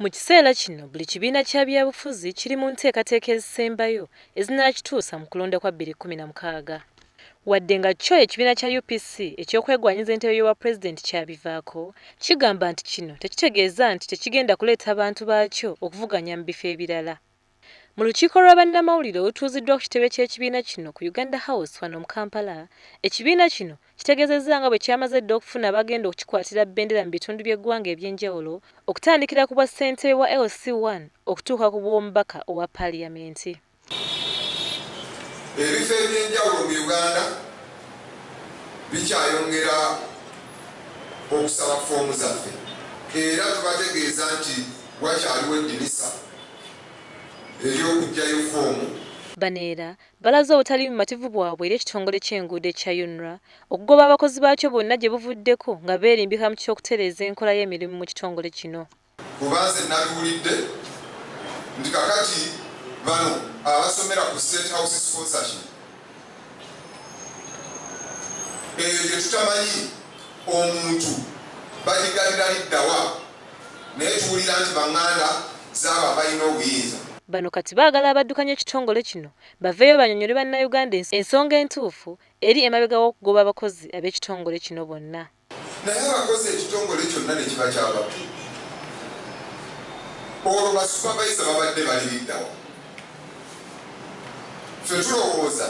Mu kiseera kino buli kibiina kya byabufuzi kiri mu nteekateeka ezisembayo ezinaakituusa mu kulonda kwa 2016. Wadde nga kyo ekibiina kya UPC ekyokwegwanyiza entebe y'obwa pulezidenti kyabivaako, kigamba nti kino tekitegeeza nti tekigenda kuleeta bantu baakyo okuvuganya mu bifo ebirala. Mu lukiiko lwa bannamawulire olutuuziddwa ku kitebe ky'ekibiina kino ku Uganda House wano mu Kampala, ekibiina kino kitegeezezza nga bwe kyamaze dda okufuna abagenda okukikwatira bbendera mu bitundu by'eggwanga eby'enjawulo, okutandikira ku bwa ssentebe wa LC1 okutuuka ku bw'omubaka owa paaliyamenti. Ebifo eby'enjawulo mu Uganda bikyayongera okusaba foomu zaffe, era tubategeeza nti wakyaliwo eddinisa ery'okugyayo foomu. Bano era balaze obutali bumativu bwabwe eri ekitongole ky'enguudo ekya UNRA okugoba abakozi baakyo bonna gye buvuddeko nga beerimbika mu ky'okutereeza enkola y'emirimu mu kitongole kino. Kubanze nabiwulidde nti kakati bano abasomera ku State House sponsorship eyo gye tutamanyi omuntu bagigalira liddawa, naye tuwulira nti baŋŋanda zaaba balina obuyinza. Bano kati baagala abaddukanya ekitongole kino baveeyo banyonyole bannayuganda ensonga entuufu eri emabega w'okugoba abakozi ab'ekitongole kino bonna. Naye abakozi ekitongole kyonna ne kiba kyababbi, olwo basupervisa babadde bali liddawa. Ffe tulowooza